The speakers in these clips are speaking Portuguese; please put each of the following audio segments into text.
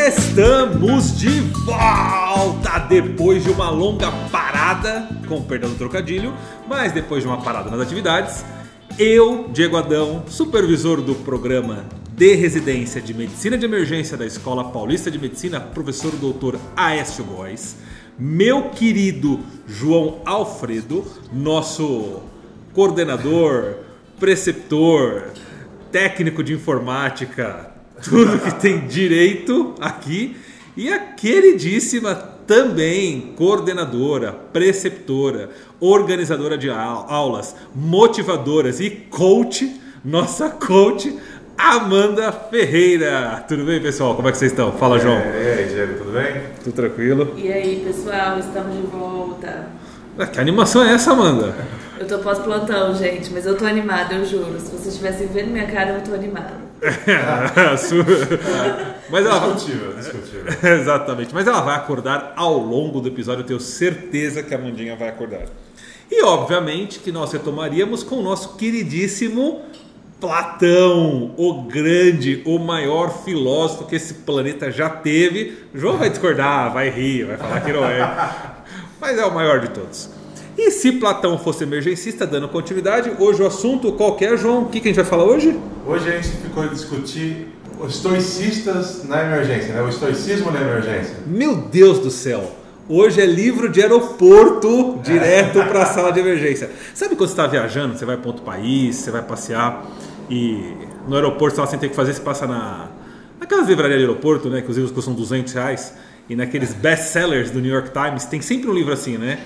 Estamos de volta depois de uma longa parada, com perdão do trocadilho, mas depois de uma parada nas atividades. Eu, Diego Adão, supervisor do programa de residência de Medicina de Emergência da Escola Paulista de Medicina, professor doutor Aécio Góes, meu querido João Alfredo, nosso coordenador, preceptor, técnico de informática, tudo que tem direito aqui, e a queridíssima também coordenadora, preceptora, organizadora de aulas, motivadoras e coach, nossa coach, Amanda Ferreira. Tudo bem, pessoal? Como é que vocês estão? Fala, João. E aí, Diego, tudo bem? Tudo tranquilo? E aí, pessoal, estamos de volta. Que animação é essa, Amanda? Eu tô pós-plantão, gente, mas eu tô animada, eu juro. Se vocês estivessem vendo minha cara, eu tô animada. Mas ela Discutível. Exatamente, mas ela vai acordar ao longo do episódio, eu tenho certeza que a Amandinha vai acordar. E obviamente que nós retomaríamos com o nosso queridíssimo Platão, o grande, o maior filósofo que esse planeta já teve. João vai discordar, vai rir, vai falar que não é, mas é o maior de todos. E se Platão fosse emergencista, dando continuidade, hoje o assunto qual que é, João? O que a gente vai falar hoje? Hoje a gente ficou a discutir os estoicistas na emergência, né? O estoicismo na emergência. Meu Deus do céu! Hoje é livro de aeroporto direto para a sala de emergência. Sabe quando você está viajando, você vai para outro país, você vai passear e no aeroporto você tem que fazer, você passa naquelas livrarias de aeroporto, né, que os livros custam R$200, e naqueles best-sellers do New York Times tem sempre um livro assim, né?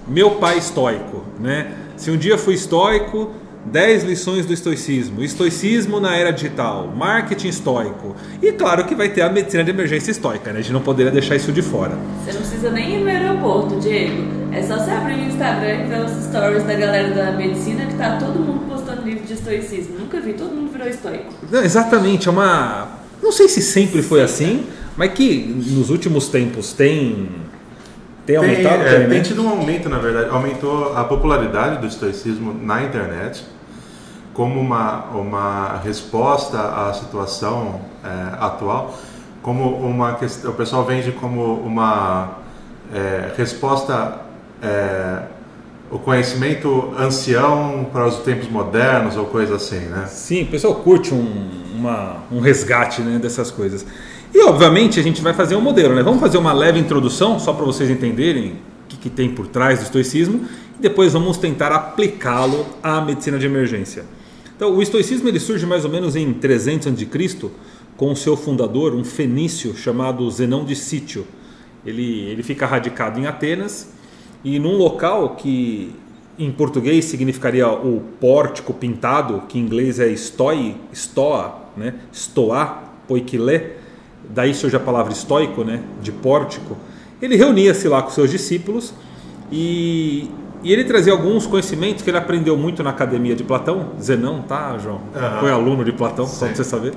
Meu pai estoico, né? Se um dia fui estoico, 10 lições do estoicismo, estoicismo na era digital, marketing estoico. E claro que vai ter a medicina de emergência estoica, né? A gente não poderia deixar isso de fora. Você não precisa nem ir no aeroporto, Diego. É só você abrir o Instagram e ver os stories da galera da medicina que tá todo mundo postando livro de estoicismo. Nunca vi, todo mundo virou estoico. Não, exatamente, é uma... Não sei se sempre foi assim, mas que nos últimos tempos tem aumentado? Tem tido um aumento, na verdade. Aumentou a popularidade do estoicismo na internet como uma resposta à situação atual, como uma questão, o pessoal vende como uma resposta, o conhecimento ancião para os tempos modernos ou coisa assim, né? Sim, o pessoal curte um resgate, né, dessas coisas. E obviamente a gente vai fazer um modelo, né? Vamos fazer uma leve introdução só para vocês entenderem o que tem por trás do estoicismo e depois vamos tentar aplicá-lo à medicina de emergência. Então, o estoicismo ele surge mais ou menos em 300 a.C. com o seu fundador, um fenício chamado Zenão de Sítio. Ele fica radicado em Atenas e num local que em português significaria o pórtico pintado, que em inglês é stoa, né? Stoa, poikile. Daí surge a palavra estoico, né, de pórtico. Ele reunia-se lá com seus discípulos e ele trazia alguns conhecimentos que ele aprendeu muito na academia de Platão. Zenão, tá, João? Uhum. Foi aluno de Platão, Sim. só para você saber.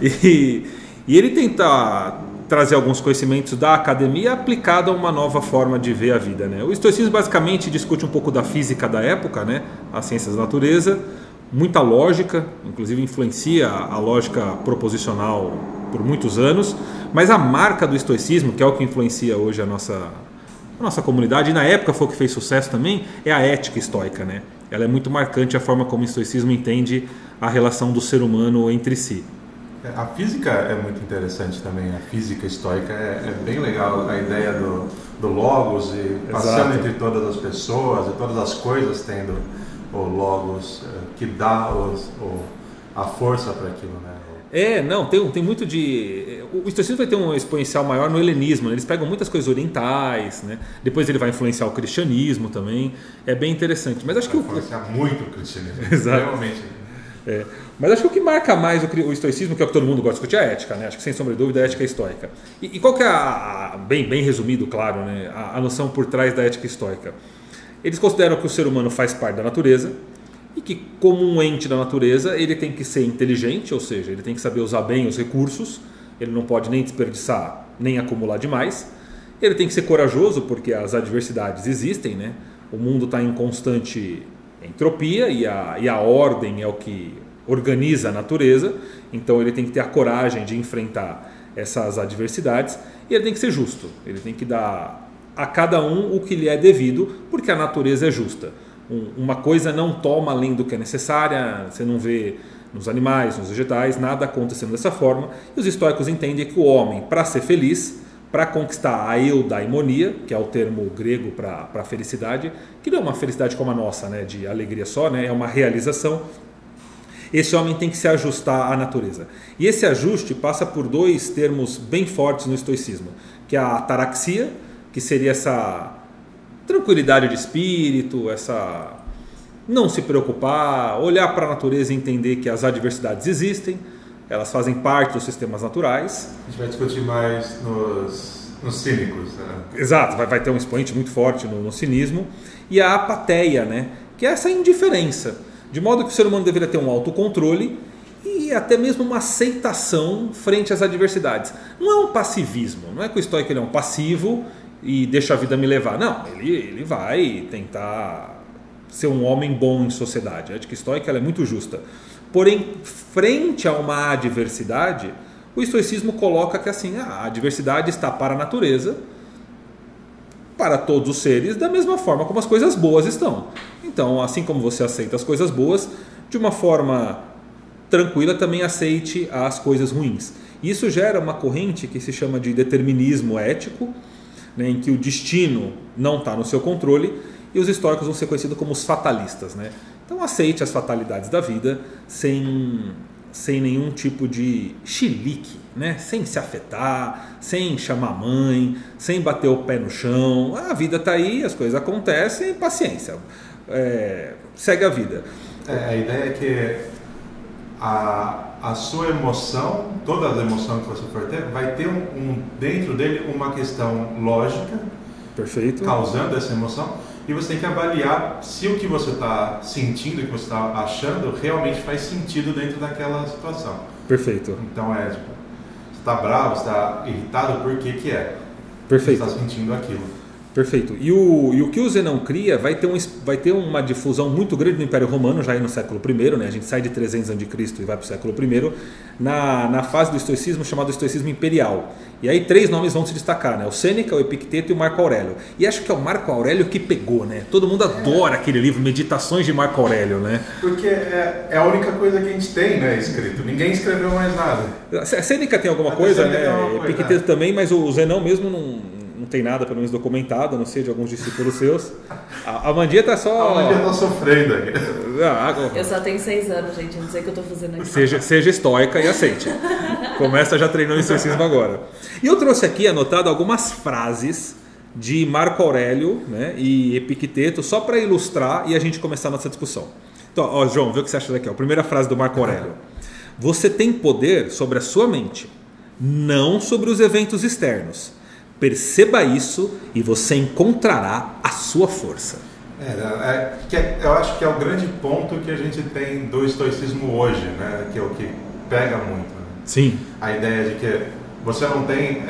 E ele tenta trazer alguns conhecimentos da academia aplicado a uma nova forma de ver a vida, né? O estoicismo basicamente discute um pouco da física da época, né, as ciências da natureza, muita lógica, inclusive influencia a lógica proposicional por muitos anos, mas a marca do estoicismo, que é o que influencia hoje a nossa comunidade, e na época foi o que fez sucesso também, é a ética estoica, né? Ela é muito marcante a forma como o estoicismo entende a relação do ser humano entre si. A física é muito interessante também, a física estoica é bem legal, a ideia do logos e passando entre todas as pessoas e todas as coisas tendo o logos que dá a força para aquilo, né? Não, tem muito de... O estoicismo vai ter um exponencial maior no helenismo, né? Eles pegam muitas coisas orientais, né? Depois ele vai influenciar o cristianismo também, é bem interessante. Mas acho que influenciar muito o cristianismo, realmente. Mas acho que o que marca mais o estoicismo, que é o que todo mundo gosta de discutir, é a ética, né? Acho que sem sombra de dúvida a ética estoica. E qual que é bem resumido, claro, né? A noção por trás da ética estoica? Eles consideram que o ser humano faz parte da natureza e que, como um ente da natureza, ele tem que ser inteligente, ou seja, ele tem que saber usar bem os recursos, ele não pode nem desperdiçar, nem acumular demais. Ele tem que ser corajoso, porque as adversidades existem, né? O mundo está em constante entropia e a ordem é o que organiza a natureza, então ele tem que ter a coragem de enfrentar essas adversidades, e ele tem que ser justo, ele tem que dar a cada um o que lhe é devido, porque a natureza é justa. Uma coisa não toma além do que é necessária, você não vê nos animais, nos vegetais, nada acontecendo dessa forma, e os estoicos entendem que o homem, para ser feliz, para conquistar a eudaimonia, que é o termo grego para felicidade, que não é uma felicidade como a nossa, né, de alegria só, né, é uma realização, esse homem tem que se ajustar à natureza. E esse ajuste passa por dois termos bem fortes no estoicismo, que é a ataraxia, que seria essa tranquilidade de espírito, essa não se preocupar, olhar para a natureza e entender que as adversidades existem, elas fazem parte dos sistemas naturais. A gente vai discutir mais nos cínicos, né? Exato, vai ter um expoente muito forte no cinismo. E a apateia, né? Que é essa indiferença, de modo que o ser humano deveria ter um autocontrole e até mesmo uma aceitação frente às adversidades. Não é um passivismo, não é que o estoico ele é um passivo e deixa a vida me levar. Não, ele vai tentar ser um homem bom em sociedade. A ética estoica ela é muito justa. Porém, frente a uma adversidade, o estoicismo coloca que assim, a adversidade está para a natureza, para todos os seres, da mesma forma como as coisas boas estão. Então, assim como você aceita as coisas boas, de uma forma tranquila também aceite as coisas ruins. Isso gera uma corrente que se chama de determinismo ético, né, em que o destino não está no seu controle, e os estoicos vão ser conhecidos como os fatalistas, né? Então aceite as fatalidades da vida sem nenhum tipo de chilique, né? Sem se afetar, sem chamar mãe, sem bater o pé no chão. A vida está aí, as coisas acontecem, paciência. Segue a vida. A ideia é que a sua emoção, toda a emoção que você for ter, vai ter dentro dele uma questão lógica. Perfeito. Causando essa emoção. E você tem que avaliar se o que você está sentindo, o que você está achando, realmente faz sentido dentro daquela situação. Perfeito. Então você está bravo, você está irritado, por que é? Perfeito. Você está sentindo aquilo. Perfeito. E o que o Zenão cria vai ter uma difusão muito grande no Império Romano, já aí no século I, né? A gente sai de 300 a.C. e vai para o século I, na fase do estoicismo chamado estoicismo imperial. E aí 3 nomes vão se destacar, né? O Sêneca, o Epicteto e o Marco Aurélio. E acho que é o Marco Aurélio que pegou, né? Todo mundo adora aquele livro, Meditações de Marco Aurélio, né? Porque é a única coisa que a gente tem, né, escrito. Ninguém escreveu mais nada. A Sêneca tem alguma coisa, né? Epicteto também, mas o Zenão mesmo não tem nada, pelo menos documentado, a não ser de alguns discípulos seus. A Mandia tá só... A Mandia tá sofrendo aqui. Eu só tenho 6 anos, gente, eu não sei o que eu tô fazendo aqui. Seja estoica e aceite. Começa já treinando o estoicismo agora. E eu trouxe aqui, anotado, algumas frases de Marco Aurélio, né, e Epicteto, só para ilustrar e a gente começar a nossa discussão. Então, João, vê o que você acha daqui. A primeira frase do Marco Aurélio. Você tem poder sobre a sua mente, não sobre os eventos externos. Perceba isso e você encontrará a sua força. Eu acho que é o grande ponto que a gente tem do estoicismo hoje, né? Que é o que pega muito. Né? Sim. A ideia de que você não tem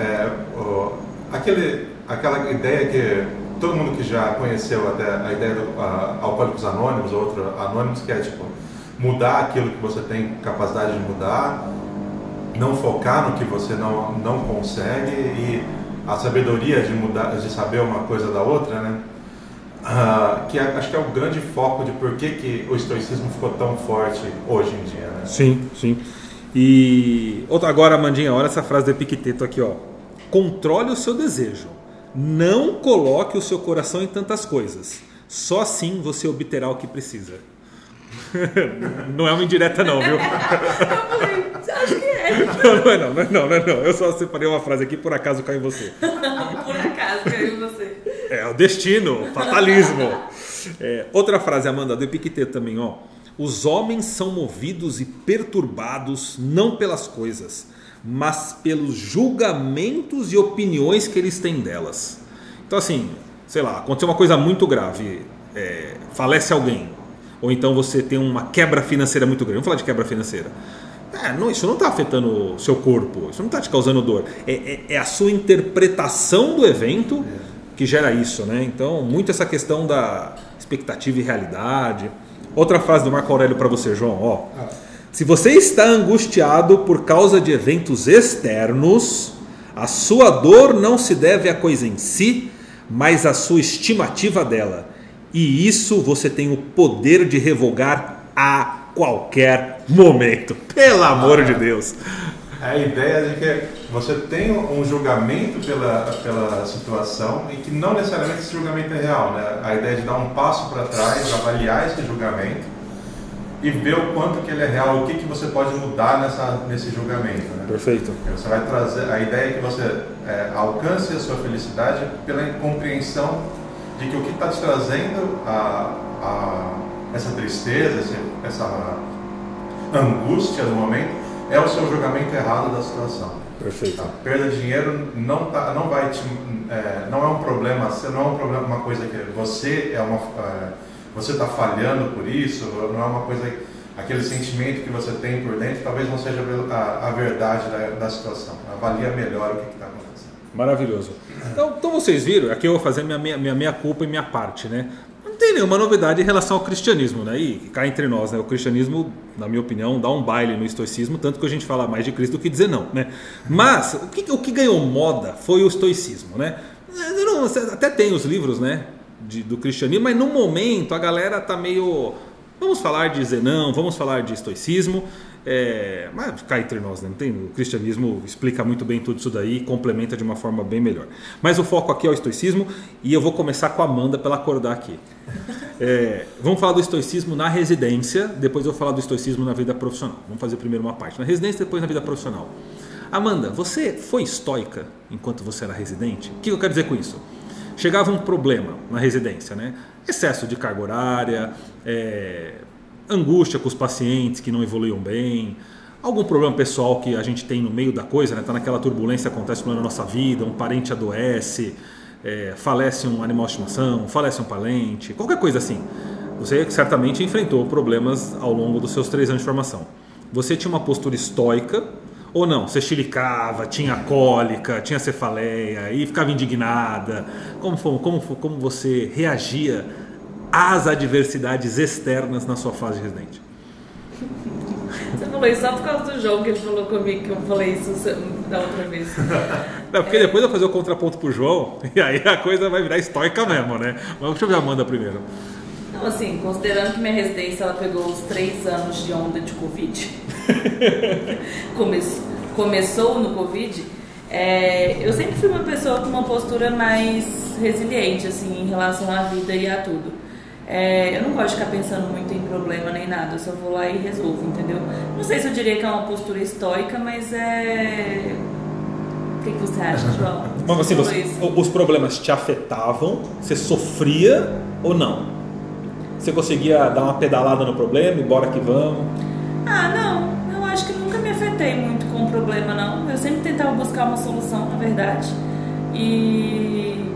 aquela ideia que todo mundo que já conheceu até a ideia do Alcoólicos Anônimos, outro Anônimos, que é tipo mudar aquilo que você tem capacidade de mudar, não focar no que você não consegue e a sabedoria de mudar, de saber uma coisa da outra, né? Que acho que é o grande foco de por que o estoicismo ficou tão forte hoje em dia, né? Sim, sim. E agora, Amandinha, olha essa frase do Epicteto aqui, ó. Controle o seu desejo. Não coloque o seu coração em tantas coisas. Só assim você obterá o que precisa. Não é uma indireta não, viu? Eu falei, acho que é. Não. Eu só separei uma frase aqui, por acaso caiu em você. Por acaso caiu em você. É o destino, fatalismo. Outra frase, Amanda, do Epicteto também, ó. Os homens são movidos e perturbados não pelas coisas, mas pelos julgamentos e opiniões que eles têm delas. Então assim, sei lá, aconteceu uma coisa muito grave, falece alguém, ou então você tem uma quebra financeira muito grande. Vamos falar de quebra financeira. Isso não está afetando o seu corpo, isso não está te causando dor. É a sua interpretação do evento que gera isso, né? Então, muito essa questão da expectativa e realidade. Outra frase do Marco Aurélio para você, João. Ó. Se você está angustiado por causa de eventos externos, a sua dor não se deve à coisa em si, mas à sua estimativa dela. E isso você tem o poder de revogar a qualquer momento. Pelo amor de Deus. A ideia de que você tem um julgamento pela situação e que não necessariamente esse julgamento é real, né? A ideia de dar um passo para trás, avaliar esse julgamento e ver o quanto que ele é real, o que você pode mudar nesse julgamento, né? Perfeito. Você vai trazer, a ideia é que você alcance a sua felicidade pela compreensão de que o que está te trazendo essa tristeza, essa angústia do momento é o seu julgamento errado da situação. Perfeito. A perda de dinheiro não é um problema, não é um problema, uma coisa que você você está falhando por isso, não é uma coisa, aquele sentimento que você tem por dentro, talvez não seja a verdade da situação. Avalia melhor o que está acontecendo. Maravilhoso. Então vocês viram, aqui eu vou fazer minha culpa e minha parte, né? Não tem nenhuma novidade em relação ao cristianismo, né? E cá entre nós, né? O cristianismo, na minha opinião, dá um baile no estoicismo, tanto que a gente fala mais de Cristo do que dizer não, né? Mas o que ganhou moda foi o estoicismo, né? Até tem os livros, né? Do cristianismo, mas no momento a galera tá meio... Vamos falar de Zenão, vamos falar de estoicismo, mas cá entre nós, né? Não tem, o cristianismo explica muito bem tudo isso daí e complementa de uma forma bem melhor. Mas o foco aqui é o estoicismo e eu vou começar com a Amanda para ela acordar aqui. Vamos falar do estoicismo na residência, depois eu vou falar do estoicismo na vida profissional. Vamos fazer primeiro uma parte na residência, depois na vida profissional. Amanda, você foi estoica enquanto você era residente? O que eu quero dizer com isso? Chegava um problema na residência, né? Excesso de carga horária, angústia com os pacientes que não evoluíam bem, algum problema pessoal que a gente tem no meio da coisa, né? Tá naquela turbulência, acontece na nossa vida, um parente adoece, falece um animal de estimação, falece um parente, qualquer coisa assim. Você certamente enfrentou problemas ao longo dos seus 3 anos de formação. Você tinha uma postura estoica ou não? Você chilicava, tinha cólica, tinha cefaleia e ficava indignada? Como você reagia às adversidades externas na sua fase de residente? Você falou isso só por causa do João, que ele falou comigo que eu falei isso da outra vez. Não, porque depois eu vou fazer o contraponto pro João e aí a coisa vai virar estoica mesmo, né? Mas deixa eu ver a Amanda primeiro. Não, assim, considerando que minha residência ela pegou os 3 anos de onda de Covid, começou no Covid, eu sempre fui uma pessoa com uma postura mais resiliente, assim, em relação à vida e a tudo. Eu não gosto de ficar pensando muito em problema nem nada, eu só vou lá e resolvo, entendeu? Não sei se eu diria que é uma postura estoica, mas O que você acha, João? Mas assim, os problemas te afetavam? Você sofria ou não? Você conseguia dar uma pedalada no problema e bora que vamos? Não. Eu acho que nunca me afetei muito com o problema, não. Eu sempre tentava buscar uma solução, na verdade. E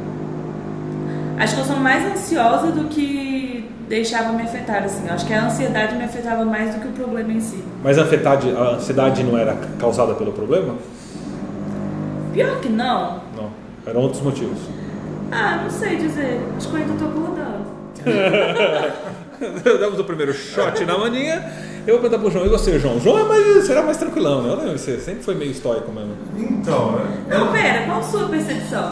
acho que eu sou mais ansiosa do que deixava me afetar, assim. Eu acho que a ansiedade me afetava mais do que o problema em si. Mas a ansiedade não era causada pelo problema? Pior que não. Não, eram outros motivos. Não sei dizer. Acho que eu ainda estou acordando. Damos o primeiro shot na maninha. Eu vou perguntar pro João. E você, João? João será mais tranquilão, né? Você sempre foi meio estoico mesmo. Então, pera, qual a sua percepção?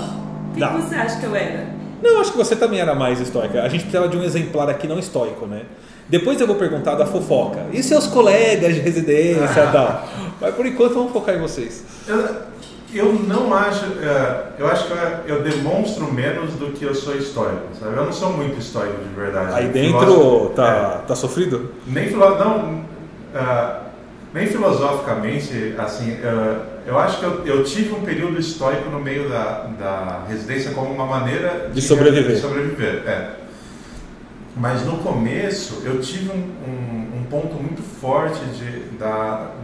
O que você acha que eu era? Não, acho que você também era mais estoica. A gente precisava de um exemplar aqui não estoico, né? Depois eu vou perguntar da fofoca. E seus colegas de residência e tal? Mas por enquanto vamos focar em vocês. Eu não acho, eu acho que eu demonstro menos do que eu sou estoico, sabe? Eu não sou muito estoico de verdade. Aí dentro tá sofrido? Nem filosoficamente, assim, eu acho que eu tive um período estoico no meio da residência como uma maneira de sobreviver. Mas no começo eu tive um ponto muito forte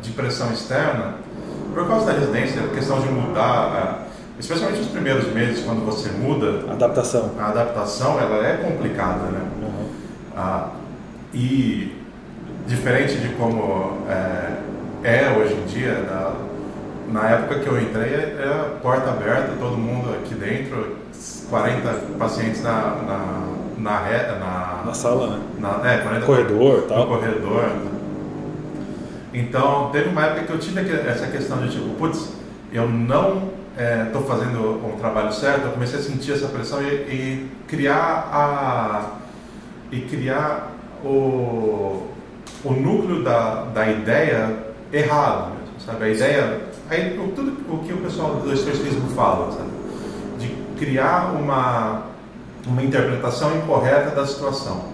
de pressão externa. Por causa da residência, a questão de mudar, especialmente nos primeiros meses, quando você muda... A adaptação, ela é complicada, né? Uhum. E diferente de como hoje em dia, na época que eu entrei, era porta aberta, todo mundo aqui dentro, 40 pacientes na sala, né? 40 corredor, tal. No corredor. Então, teve uma época que eu tive essa questão de tipo, putz, eu não estou fazendo um trabalho certo. Eu comecei a sentir essa pressão e criar o núcleo da ideia errado mesmo, sabe? A ideia, tudo o que o pessoal do estoicismo fala, sabe? De criar uma interpretação incorreta da situação.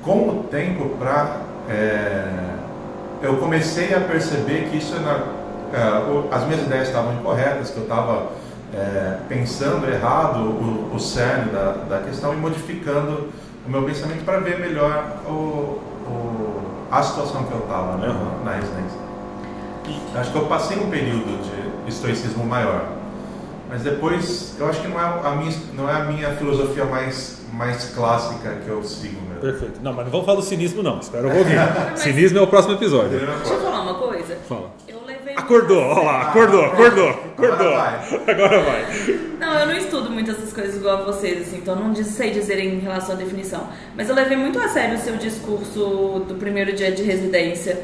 Com o tempo, eu comecei a perceber que isso as minhas ideias estavam incorretas, que eu estava pensando errado o cerne da questão e modificando o meu pensamento para ver melhor a situação que eu estava na residência. Acho que eu passei um período de estoicismo maior, mas depois eu acho que não é a minha filosofia mais clássica que eu sigo mesmo. Perfeito. Não, mas não vamos falar do cinismo não, espera um pouquinho. Cinismo é o próximo episódio. Deixa eu falar uma coisa. Fala. Eu levei acordou, olha lá, acordou. Agora vai. Não, eu não estudo muito essas coisas igual a vocês, assim, então não sei dizer em relação à definição. Mas eu levei muito a sério o seu discurso do primeiro dia de residência,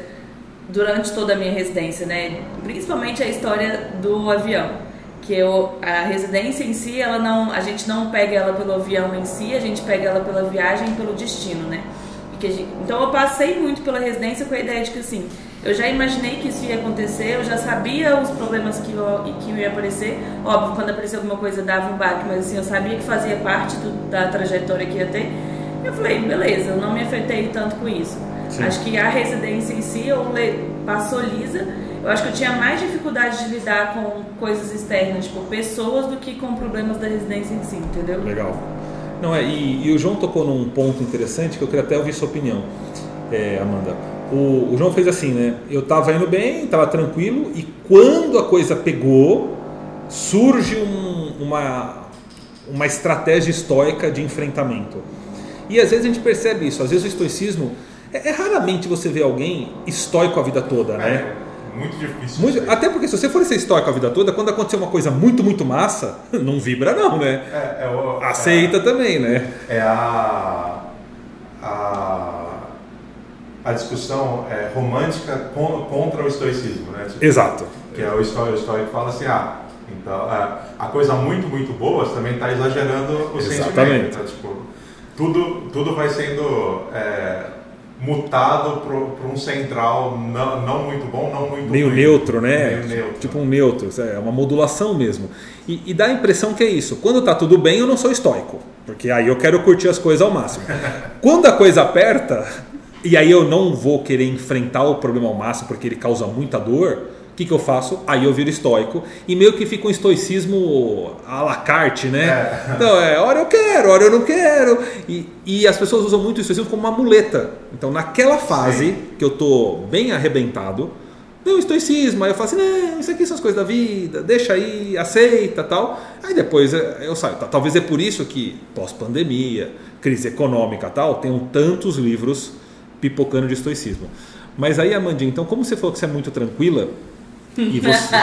durante toda a minha residência, né? Principalmente a história do avião. Que a residência em si, a gente não pega ela pelo avião em si, a gente pega ela pela viagem e pelo destino, né? Então eu passei muito pela residência com a ideia de que, assim, eu já imaginei que isso ia acontecer, eu já sabia os problemas que iam aparecer. Óbvio, quando aparecia alguma coisa dava um baque, mas assim, eu sabia que fazia parte da trajetória que ia ter. Eu falei, beleza, eu não me afetei tanto com isso. Sim. Acho que a residência em si passou lisa. Eu acho que eu tinha mais dificuldade de lidar com coisas externas, tipo pessoas, do que com problemas da residência em si, entendeu? Legal. Não, e o João tocou num ponto interessante que eu queria até ouvir sua opinião, Amanda. O João fez assim, né? Eu estava indo bem, estava tranquilo, e quando a coisa pegou, surge uma estratégia estoica de enfrentamento. E às vezes a gente percebe isso. Às vezes o estoicismo... raramente você vê alguém estoico a vida toda, né? Muito difícil. Até porque se você for ser estoico a vida toda, quando acontecer uma coisa muito, muito massa, não vibra não, né? Aceita também, né? A discussão romântica contra o estoicismo, né? Tipo, exato. Que o estoico fala assim, então a coisa muito, muito boa também está exagerando o sentimento. Né? Tipo, tudo vai sendo... mutado para um central não muito bom, não muito meio ruim. Neutro, né? Meio neutro. Tipo um neutro, é uma modulação mesmo. E dá a impressão que é isso. Quando tá tudo bem, eu não sou estoico, porque aí eu quero curtir as coisas ao máximo. Quando a coisa aperta, e aí eu não vou querer enfrentar o problema ao máximo porque ele causa muita dor, o que eu faço? Aí eu viro estoico e meio que fica um estoicismo à la carte, né? Então, hora eu quero, hora eu não quero. E as pessoas usam muito o estoicismo como uma muleta. Então, naquela fase que eu tô bem arrebentado, deu estoicismo, aí eu falo assim, não, isso aqui são as coisas da vida, deixa aí, aceita, tal. Aí depois eu saio. Talvez é por isso que pós-pandemia, crise econômica, tal, tenham tantos livros pipocando de estoicismo. Mas aí, Amandinha, então, como você falou que você é muito tranquila, e você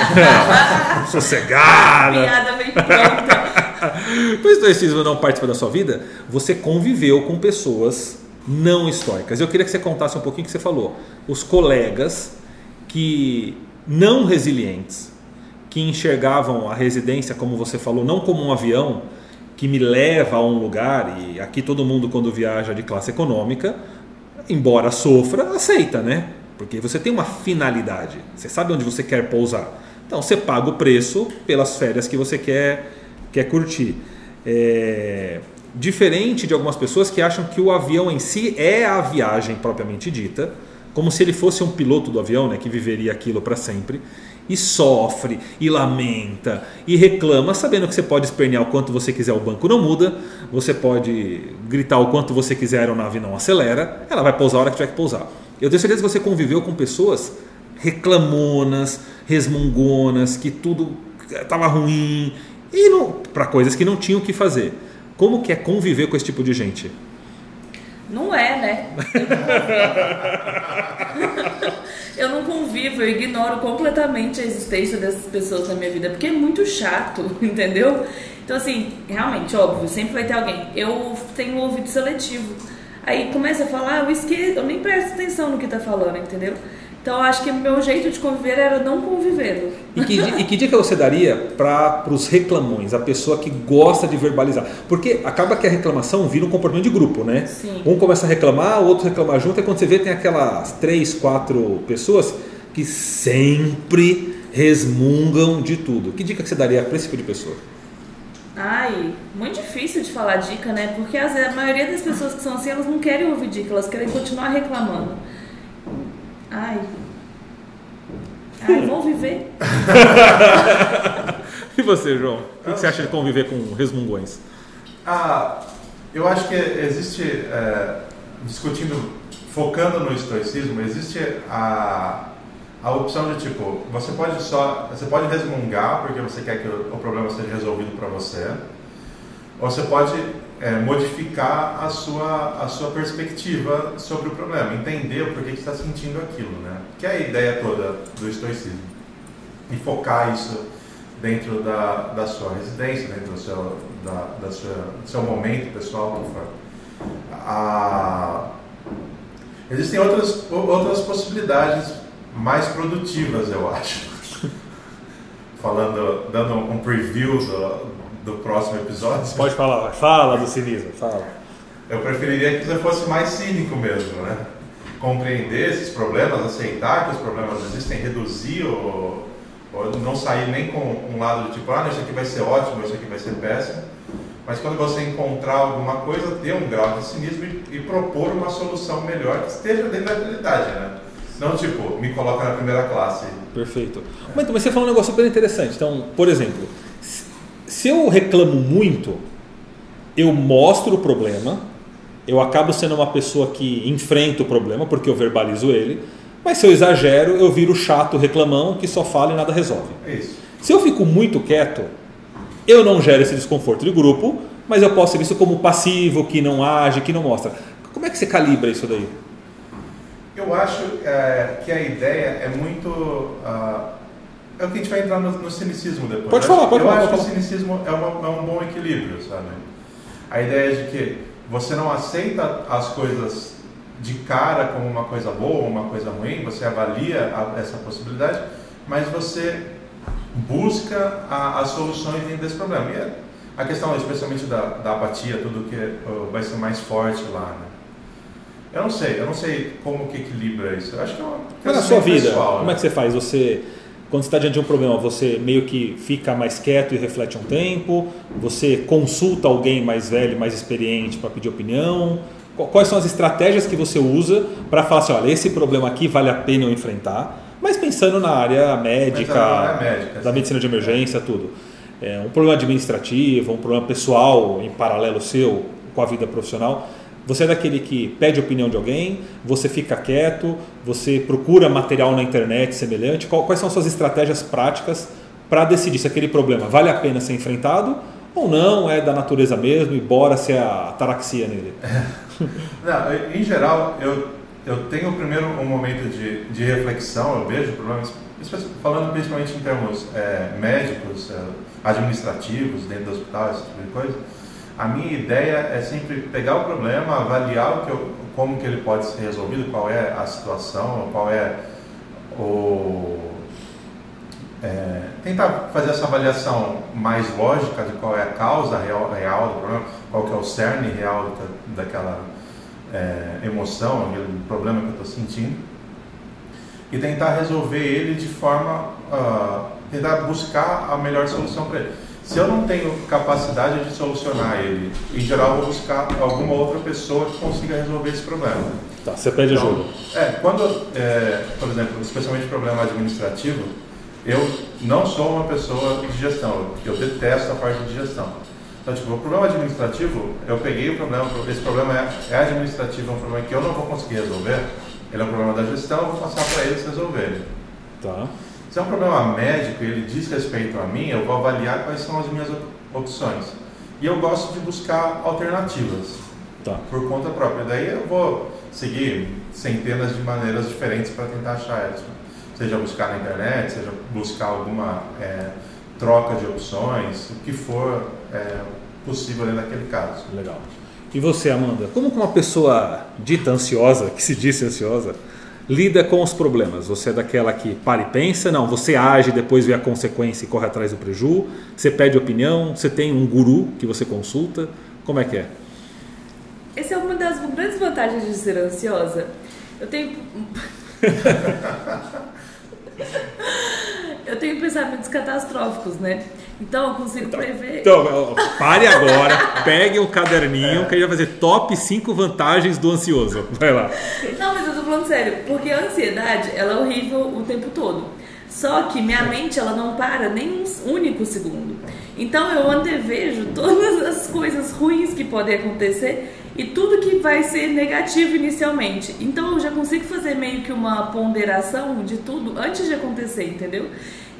sossegada, a piada vem pronta. O estoicismo não participa da sua vida. Você conviveu com pessoas não estoicas. Eu queria que você contasse um pouquinho o que você falou. Os colegas que não resilientes, que enxergavam a residência, como você falou, não como um avião que me leva a um lugar, e aqui todo mundo quando viaja de classe econômica, embora sofra, aceita, né? Porque você tem uma finalidade, você sabe onde você quer pousar. Então você paga o preço pelas férias que você quer curtir. Diferente de algumas pessoas que acham que o avião em si é a viagem propriamente dita, como se ele fosse um piloto do avião, né, que viveria aquilo para sempre, e sofre, e lamenta, e reclama, sabendo que você pode espernear o quanto você quiser, o banco não muda, você pode gritar o quanto você quiser, a aeronave não acelera, ela vai pousar a hora que tiver que pousar. Eu tenho certeza que você conviveu com pessoas reclamonas, resmungonas, que tudo estava ruim, e para coisas que não tinham o que fazer. Como que é conviver com esse tipo de gente? Não é, né? Eu não convivo, eu ignoro completamente a existência dessas pessoas na minha vida, porque é muito chato, entendeu? Então, assim, realmente, óbvio, sempre vai ter alguém. Eu tenho ouvido seletivo. Aí começa a falar, eu nem presto atenção no que tá falando, entendeu? Então eu acho que o meu jeito de conviver era não convivendo. E que dica você daria para os reclamões, a pessoa que gosta de verbalizar? Porque acaba que a reclamação vira um comportamento de grupo, né? Sim. Um começa a reclamar, o outro reclamar junto, e quando você vê tem aquelas 3, 4 pessoas que sempre resmungam de tudo. Que dica que você daria para esse tipo de pessoa? Ai, muito difícil de falar dica, né? Porque a maioria das pessoas que são assim, elas não querem ouvir dica, elas querem continuar reclamando. Ai, vão viver. E você, João? O que você acha de conviver com resmungões? Eu acho que existe, focando no estoicismo, existe a opção de tipo, você pode resmungar porque você quer que o problema seja resolvido para você, ou você pode modificar a sua perspectiva sobre o problema, entender o porquê que você está sentindo aquilo, né? Que é a ideia toda do estoicismo. E focar isso dentro da sua residência, dentro do seu momento pessoal, que for. Existem outras possibilidades mais produtivas, eu acho. Dando um preview do próximo episódio. Pode falar, fala do cinismo, fala. Eu preferiria que você fosse mais cínico mesmo, né? Compreender esses problemas, aceitar que os problemas existem, reduzir ou não sair nem com um lado do tipo, isso aqui vai ser ótimo, isso aqui vai ser péssimo. Mas quando você encontrar alguma coisa, ter um grau de cinismo e propor uma solução melhor que esteja dentro da realidade, né? Não tipo, me coloca na primeira classe. Perfeito. Mas você falou um negócio super interessante. Então, por exemplo, se eu reclamo muito, eu mostro o problema, eu acabo sendo uma pessoa que enfrenta o problema, porque eu verbalizo ele, mas se eu exagero, eu viro chato reclamão que só fala e nada resolve. É isso. Se eu fico muito quieto, eu não gero esse desconforto de grupo, mas eu posso ser visto como passivo, que não age, que não mostra. Como é que você calibra isso daí? Eu acho que a ideia é muito... é o que a gente vai entrar no cinicismo depois. Pode falar. Eu acho que o cinicismo é um bom equilíbrio, sabe? A ideia de que você não aceita as coisas de cara como uma coisa boa ou uma coisa ruim, você avalia essa possibilidade, mas você busca as soluções dentro desse problema. E a questão, especialmente da apatia, tudo que vai ser mais forte lá, né? Eu não sei como que equilibra isso. Eu acho que é uma Mas na sua vida, pessoal, como né? é que você faz? Quando você está diante de um problema, você meio que fica mais quieto e reflete um tempo? Você consulta alguém mais velho, mais experiente para pedir opinião? Quais são as estratégias que você usa para falar assim, olha, esse problema aqui vale a pena eu enfrentar? Mas pensando na área médica, da medicina de emergência, tudo. Um problema administrativo, um problema pessoal em paralelo seu com a vida profissional. Você é daquele que pede opinião de alguém, você fica quieto, você procura material na internet semelhante. Quais são as suas estratégias práticas para decidir se aquele problema vale a pena ser enfrentado ou não, é da natureza mesmo e bora ser a ataraxia nele? Não, em geral, eu tenho primeiro um momento de reflexão, eu vejo problemas, falando principalmente em termos médicos, administrativos, dentro do hospital, esse tipo de coisa. A minha ideia é sempre pegar o problema, avaliar como que ele pode ser resolvido, qual é a situação, qual é tentar fazer essa avaliação mais lógica de qual é a causa real do problema, qual que é o cerne real daquela emoção, aquele problema que eu estou sentindo, e tentar resolver ele de forma, tentar buscar a melhor solução para ele. Se eu não tenho capacidade de solucionar ele, em geral eu vou buscar alguma outra pessoa que consiga resolver esse problema. Tá, você pede ajuda. Por exemplo, especialmente problema administrativo, eu não sou uma pessoa de gestão, eu detesto a parte de gestão. Então, tipo, o problema administrativo, eu peguei o problema, esse problema é administrativo, é um problema que eu não vou conseguir resolver, ele é um problema da gestão, eu vou passar para eles resolverem. Tá. Se é um problema médico e ele diz respeito a mim, eu vou avaliar quais são as minhas opções. E eu gosto de buscar alternativas, por conta própria. Daí eu vou seguir centenas de maneiras diferentes para tentar achar elas. Seja buscar na internet, seja buscar alguma troca de opções, o que for possível ali naquele caso. Legal. E você, Amanda, como que uma pessoa dita ansiosa, que se disse ansiosa, lida com os problemas? Você é daquela que para e pensa? Não, você age, depois vê a consequência e corre atrás do preju? Você pede opinião? Você tem um guru que você consulta? Como é que é? Essa é uma das grandes vantagens de ser ansiosa. Eu tenho pensamentos catastróficos, né? Então eu consigo prever. Então, pare agora, pegue um caderninho que a gente vai fazer top 5 vantagens do ansioso. Vai lá. Não, mas eu tô falando sério, porque a ansiedade, ela é horrível o tempo todo. Só que minha mente, ela não para nem um único segundo. Então eu antevejo todas as coisas ruins que podem acontecer e tudo que vai ser negativo inicialmente. Então eu já consigo fazer meio que uma ponderação de tudo antes de acontecer, entendeu?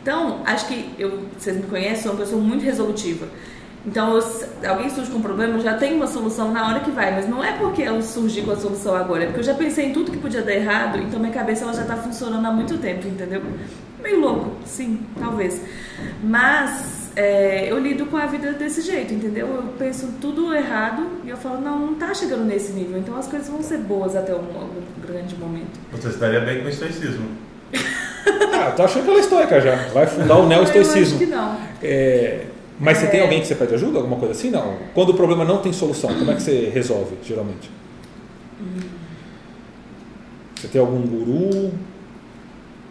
Então, acho que vocês me conhecem, sou uma pessoa muito resolutiva. Então, alguém surge com um problema, eu já tenho uma solução na hora que vai. Mas não é porque eu surgi com a solução agora, é porque eu já pensei em tudo que podia dar errado, então minha cabeça ela já está funcionando há muito tempo, entendeu? Meio louco, sim, talvez. Mas eu lido com a vida desse jeito, entendeu? Eu penso tudo errado e eu falo, não tá chegando nesse nível, então as coisas vão ser boas até algum grande momento. Você estaria bem com o estoicismo. Eu tô achando que ela é estoica já. Vai fundar o neo-estoicismo. Eu acho que não. Mas você tem alguém que você pede ajuda? Alguma coisa assim? Não. Quando o problema não tem solução, como é que você resolve, geralmente? Você tem algum guru?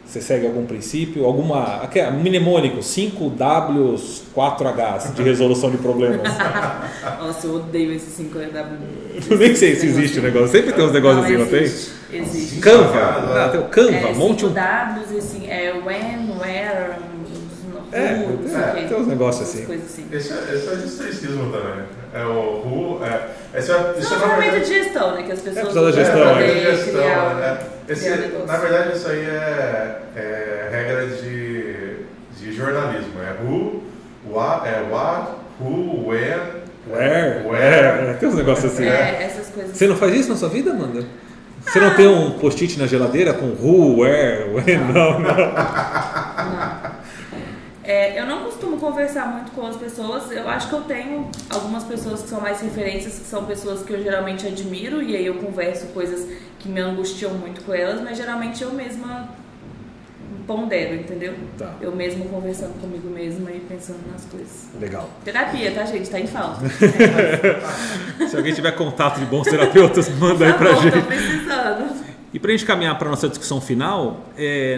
Você segue algum princípio? Mnemônico, 5 Ws, 4 Hs de resolução de problemas. Nossa, eu odeio esse 5 Ws. Eu nem sei se existe o negócio. Sempre tem uns negócios assim, não tem? Existe. Canva. Tem o Canva. Monte um... Ws, assim, when, where... tem uns negócios assim. Esse é o estoicismo também. É o who. Isso é uma ferramenta de gestão, né? Que as pessoas usam para poder criar. Na verdade, isso aí é regra de jornalismo. É who, what, who, when, where. Tem uns negócios assim. Essas coisas. Você não faz isso na sua vida, Amanda? Você não tem um post-it na geladeira com who, where, when? Não. Eu não costumo conversar muito com as pessoas. Eu acho que eu tenho algumas pessoas que são mais referências, que são pessoas que eu geralmente admiro, e aí eu converso coisas que me angustiam muito com elas, mas geralmente eu mesma pondero, entendeu? Tá. Eu mesma conversando comigo mesma e pensando nas coisas. Legal. Terapia, tá, gente? Tá em falta. Se alguém tiver contato de bons terapeutas, manda aí pra gente. Tô precisando. E para a gente caminhar para a nossa discussão final,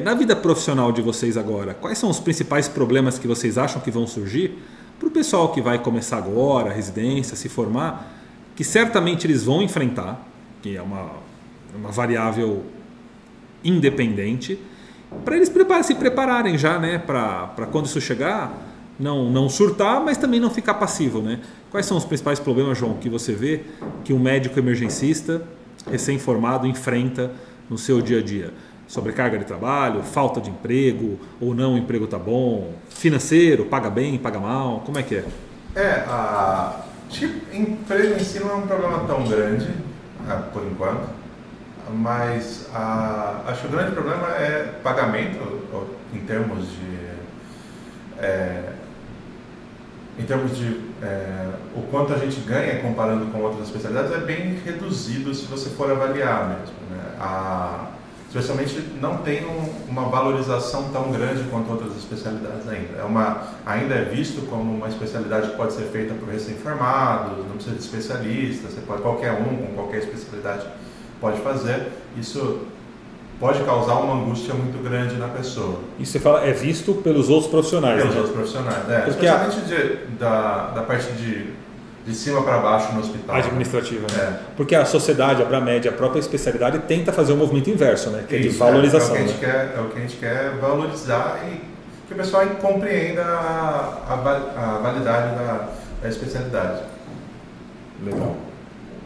na vida profissional de vocês agora, quais são os principais problemas que vocês acham que vão surgir para o pessoal que vai começar agora, a residência, se formar, que certamente eles vão enfrentar, que é uma variável independente, para eles se prepararem já, né, para quando isso chegar, não surtar, mas também não ficar passivo, né? Quais são os principais problemas, João, que você vê que um médico emergencista recém-formado enfrenta no seu dia a dia? Sobrecarga de trabalho, falta de emprego, ou não, o emprego está bom, financeiro, paga bem, paga mal, como é que é? Emprego em si não é um problema tão grande, por enquanto, mas acho que o grande problema é pagamento, em termos de o quanto a gente ganha comparando com outras especialidades é bem reduzido se você for avaliar mesmo, né? Especialmente não tem uma valorização tão grande quanto outras especialidades ainda. Ainda é visto como uma especialidade que pode ser feita por recém-formados, não precisa de especialista, qualquer um com qualquer especialidade pode fazer. Isso pode causar uma angústia muito grande na pessoa. Isso você fala, é visto pelos outros profissionais, pelos outros profissionais, especialmente da parte de cima para baixo no hospital. Administrativa, né? Porque a sociedade, a Abramed, a própria especialidade tenta fazer um movimento inverso, né? Que é de valorização. É o que a gente quer valorizar e que o pessoal compreenda a validade da especialidade. Legal.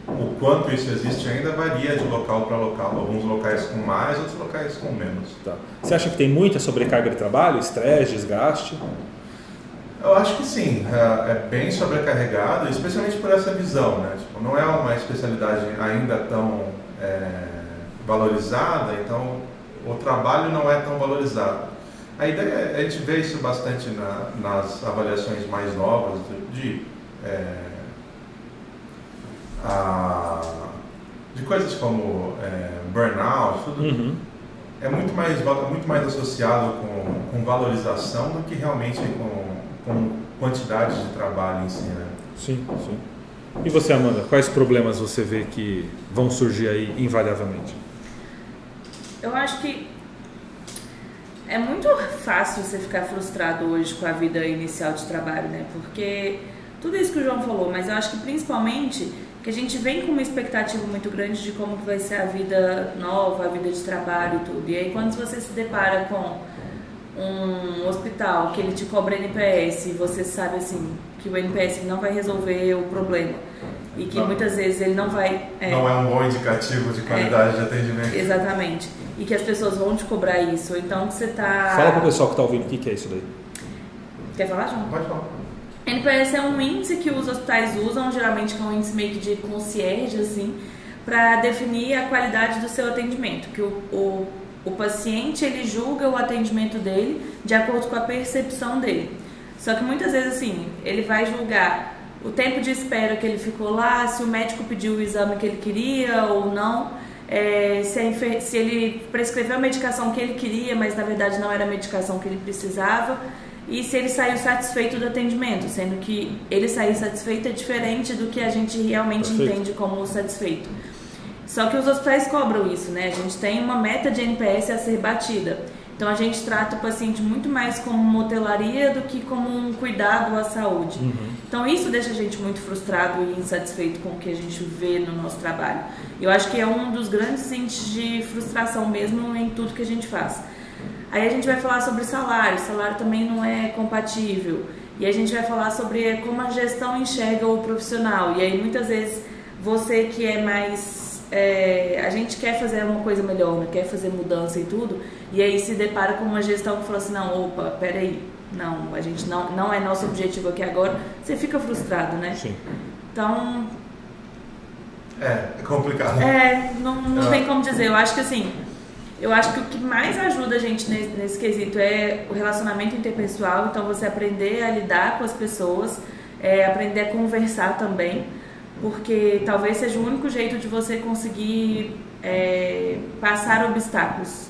O quanto isso existe ainda varia de local para local. Alguns locais com mais, outros locais com menos. Tá. Você acha que tem muita sobrecarga de trabalho, estresse, desgaste? Eu acho que sim. É bem sobrecarregado, especialmente por essa visão, né? Não é uma especialidade ainda tão valorizada, então o trabalho não é tão valorizado. A ideia, a gente vê isso bastante nas avaliações mais novas de coisas como burnout, tudo, é muito mais associado com valorização do que realmente com quantidade de trabalho em si, né? Sim, sim. E você, Amanda, quais problemas você vê que vão surgir aí invariavelmente? Eu acho que é muito fácil você ficar frustrado hoje com a vida inicial de trabalho, né? Porque tudo isso que o João falou, mas eu acho que principalmente que a gente vem com uma expectativa muito grande de como que vai ser a vida nova, a vida de trabalho e tudo. E aí quando você se depara com um hospital que ele te cobra NPS e você sabe assim que o NPS não vai resolver o problema e que muitas vezes ele não vai... não é um bom indicativo de qualidade de atendimento. Exatamente. E que as pessoas vão te cobrar isso. Então você tá... Fala pro pessoal que tá ouvindo o que é isso daí. Quer falar, João? Pode falar. NPS é um índice que os hospitais usam, geralmente que é um índice meio que de concierge, assim, para definir a qualidade do seu atendimento. Que o paciente, ele julga o atendimento dele de acordo com a percepção dele. Só que muitas vezes, assim, ele vai julgar o tempo de espera que ele ficou lá, se o médico pediu o exame que ele queria ou não, se ele prescreveu a medicação que ele queria, mas na verdade não era a medicação que ele precisava, e se ele saiu satisfeito do atendimento, sendo que ele sair satisfeito é diferente do que a gente realmente entende como satisfeito. Só que os hospitais cobram isso, né? A gente tem uma meta de NPS a ser batida. Então a gente trata o paciente muito mais como uma hotelaria do que como um cuidado à saúde. Então isso deixa a gente muito frustrado e insatisfeito com o que a gente vê no nosso trabalho. Eu acho que é um dos grandes índices de frustração mesmo em tudo que a gente faz. Aí a gente vai falar sobre salário. Salário também não é compatível. E a gente vai falar sobre como a gestão enxerga o profissional. E aí muitas vezes você que é mais... a gente quer fazer uma coisa melhor, né? Quer fazer mudança e tudo, e aí se depara com uma gestão que fala assim, não, opa, peraí, não, a gente não é nosso objetivo aqui agora, você fica frustrado, né? Sim. Então... É complicado. Não tem como dizer, eu acho que assim, eu acho que o que mais ajuda a gente nesse quesito é o relacionamento interpessoal, então você aprender a lidar com as pessoas, aprender a conversar também, porque talvez seja o único jeito de você conseguir passar obstáculos,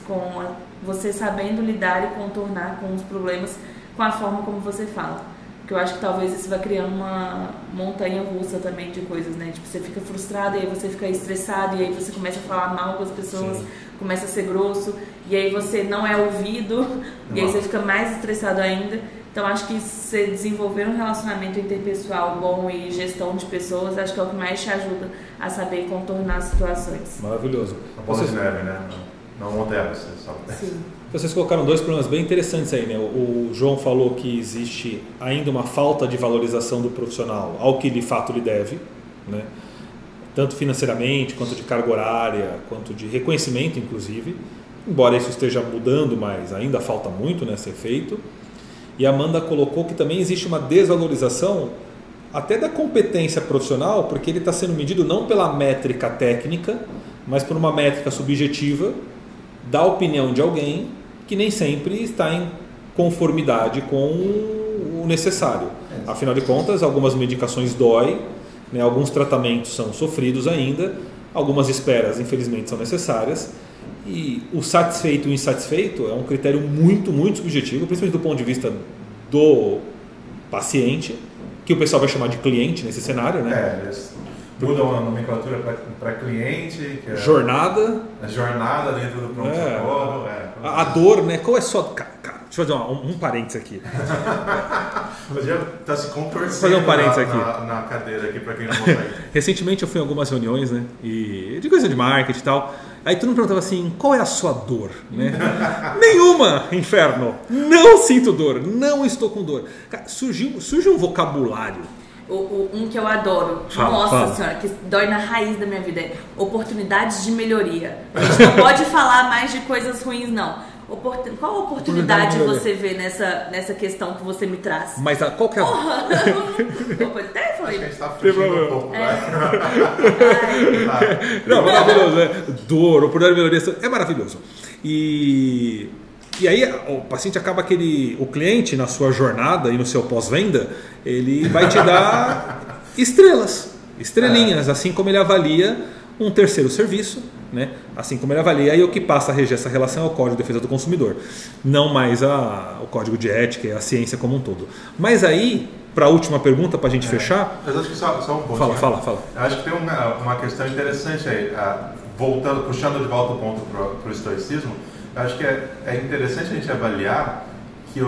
você sabendo lidar e contornar com os problemas com a forma como você fala. Porque eu acho que talvez isso vai criando uma montanha russa também de coisas, né? Tipo, você fica frustrado e aí você fica estressado e aí você começa a falar mal com as pessoas, começa a ser grosso e aí você não é ouvido e aí você fica mais estressado ainda. Então acho que você desenvolver um relacionamento interpessoal bom e gestão de pessoas, acho que é o que mais te ajuda a saber contornar situações. Maravilhoso. A bola de neve, né? Não montanha, você sabe. Sim. Vocês colocaram dois problemas bem interessantes aí, né? O João falou que existe ainda uma falta de valorização do profissional ao que de fato lhe deve, né? Tanto financeiramente, quanto de carga horária, quanto de reconhecimento, inclusive. Embora isso esteja mudando, mas ainda falta muito, né, ser feito. E a Amanda colocou que também existe uma desvalorização até da competência profissional, porque ele está sendo medido não pela métrica técnica, mas por uma métrica subjetiva da opinião de alguém que nem sempre está em conformidade com o necessário. Afinal de contas, algumas medicações doem, né, alguns tratamentos são sofridos ainda, algumas esperas, infelizmente, são necessárias. E o satisfeito e o insatisfeito é um critério muito, muito subjetivo, principalmente do ponto de vista do paciente, que o pessoal vai chamar de cliente nesse cenário, né? Eles mudam a nomenclatura para cliente, que é jornada. A jornada dentro do pronto-socorro. A dor, né? Qual é só... Deixa eu fazer um parênteses aqui. Você já está se contorcendo fazer um parênteses aqui. Na cadeira aqui, para quem não consegue. Recentemente eu fui em algumas reuniões, né? E de coisa de marketing e tal. Aí todo mundo perguntava assim, qual é a sua dor? Né? Nenhuma, inferno. Não sinto dor, não estou com dor. Cara, surge um vocabulário. Um que eu adoro, nossa senhora, que dói na raiz da minha vida, é oportunidades de melhoria. A gente não pode falar mais de coisas ruins, não. Qual oportunidade você vê nessa questão que você me traz? Mas qual que é a... Porra! Eu até falei. A gente está fugindo um pouco. Não, maravilhoso, né? Dor, oportunidade de melhoria, é maravilhoso. E aí o paciente acaba o cliente na sua jornada e no seu pós-venda, ele vai te dar estrelas. estrelinhas, assim como ele avalia um terceiro serviço, né? Assim como ele avalia, aí o que passa a reger essa relação é o Código de Defesa do Consumidor, não mais o Código de Ética e a ciência como um todo. Mas aí, para a última pergunta, para a gente fechar... Mas acho que só um ponto. Fala. Eu acho que tem uma questão interessante aí, puxando de volta o ponto para o estoicismo, eu acho que é interessante a gente avaliar que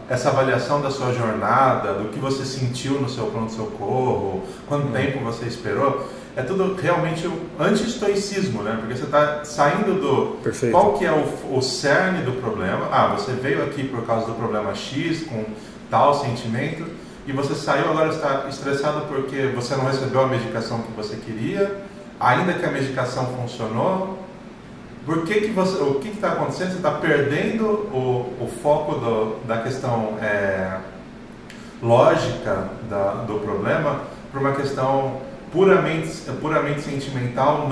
essa avaliação da sua jornada, do que você sentiu no seu pronto-socorro, quanto tempo você esperou, é tudo realmente o anti-estoicismo, né? Porque você está saindo do... Perfeito. Qual que é o cerne do problema? Você veio aqui por causa do problema X, com tal sentimento, e você saiu, agora está estressado porque você não recebeu a medicação que você queria, ainda que a medicação funcionou. O que está acontecendo? Você está perdendo o foco da questão lógica do problema para uma questão puramente sentimental,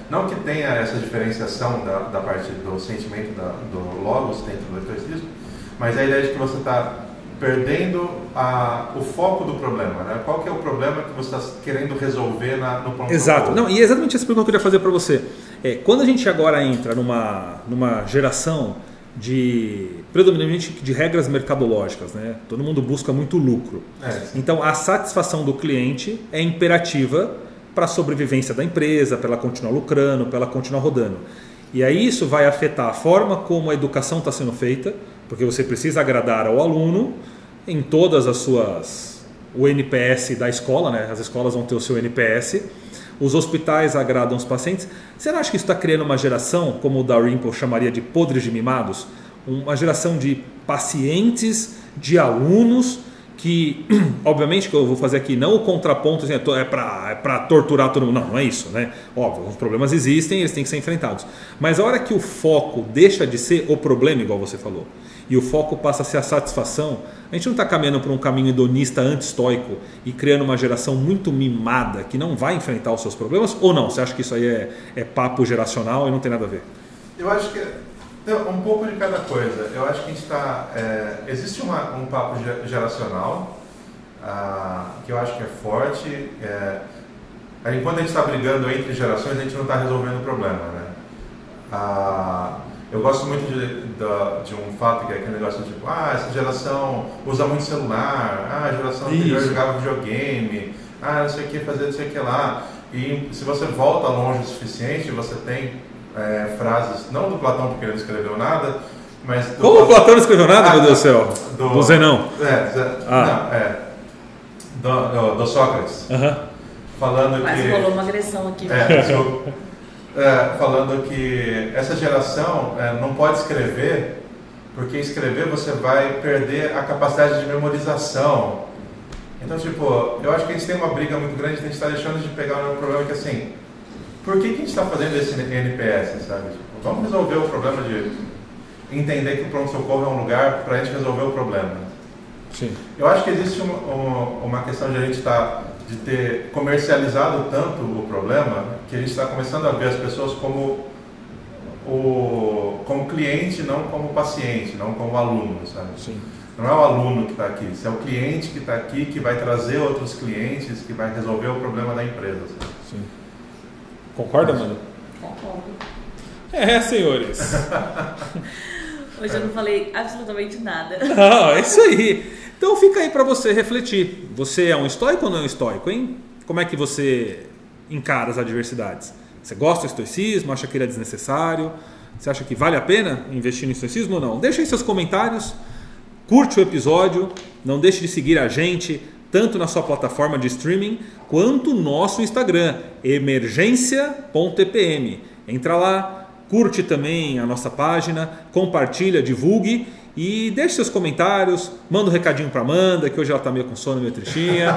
não que tenha essa diferenciação da parte do sentimento do logos dentro do estoicismo, mas a ideia de que você está perdendo o foco do problema, né? Qual que é o problema que você está querendo resolver no pronto-socorro? Exato. Não, e é exatamente essa pergunta que eu queria fazer para você. Quando a gente agora entra numa geração predominantemente de regras mercadológicas, né? Todo mundo busca muito lucro. Então a satisfação do cliente é imperativa para a sobrevivência da empresa, para ela continuar lucrando, para ela continuar rodando. E aí isso vai afetar a forma como a educação está sendo feita, porque você precisa agradar ao aluno em todas as suas... o NPS da escola, né? As escolas vão ter o seu NPS, os hospitais agradam os pacientes. Você não acha que isso está criando uma geração, como o Dalrymple chamaria de podres de mimados? Uma geração de pacientes, de alunos, que, obviamente, que eu vou fazer aqui, não o contraponto, assim, é para torturar todo mundo. Não é isso, né? Óbvio, os problemas existem, eles têm que ser enfrentados. Mas a hora que o foco deixa de ser o problema, igual você falou, e o foco passa a ser a satisfação, a gente não está caminhando por um caminho hedonista anti-estoico e criando uma geração muito mimada que não vai enfrentar os seus problemas, ou não? Você acha que isso aí é papo geracional e não tem nada a ver? Eu acho que um pouco de cada coisa. Eu acho que a gente está... existe um papo geracional que eu acho que é forte. Enquanto a gente está brigando entre gerações, a gente não está resolvendo o problema, né? Eu gosto muito de um fato que é aquele negócio tipo, essa geração usa muito celular, a geração anterior jogava videogame, não sei o que fazer, não sei o que lá. E se você volta longe o suficiente, você tem frases, não do Platão porque ele não escreveu nada, mas... Como o Platão não escreveu nada, meu Deus do céu? Do Zenão. Do Sócrates. Falando Mas que... rolou uma agressão aqui. Falando que essa geração não pode escrever, porque escrever você vai perder a capacidade de memorização. Então, eu acho que a gente tem uma briga muito grande, a gente está deixando de pegar um problema que, assim, por que a gente está fazendo esse NPS, sabe? Vamos resolver o problema de entender que o pronto-socorro é um lugar para a gente resolver o problema. Sim. Eu acho que existe uma questão de a gente de ter comercializado tanto o problema que a gente está começando a ver as pessoas como cliente, não como paciente, não como aluno, sabe? Sim. Não é o aluno que está aqui, é o cliente que está aqui, que vai trazer outros clientes, que vai resolver o problema da empresa. Sabe? Sim. Concorda, mano? Concordo. Senhores. Hoje eu não falei absolutamente nada. É isso aí. Então fica aí para você refletir. Você é um estoico ou não é um estoico, hein? Como é que você encara as adversidades? Você gosta do estoicismo? Acha que ele é desnecessário? Você acha que vale a pena investir no estoicismo ou não? Deixa aí seus comentários. Curte o episódio. Não deixe de seguir a gente tanto na sua plataforma de streaming quanto no nosso Instagram, emergência.epm. Entra lá, curte também a nossa página, compartilha, divulgue e deixe seus comentários, manda um recadinho para Amanda, que hoje ela está meio com sono, meio tristinha,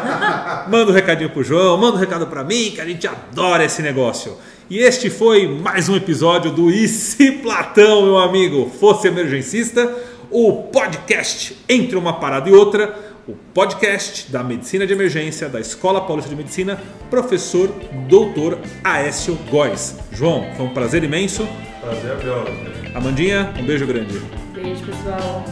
manda um recadinho para o João, manda um recado para mim, que a gente adora esse negócio. E este foi mais um episódio do E se Platão, meu amigo, fosse emergencista, o podcast Entre uma Parada e Outra, o podcast da Medicina de Emergência da Escola Paulista de Medicina, professor Dr. Aécio Góes. João, foi um prazer imenso. Prazer, meu. Amandinha, um beijo grande. Beijo, pessoal.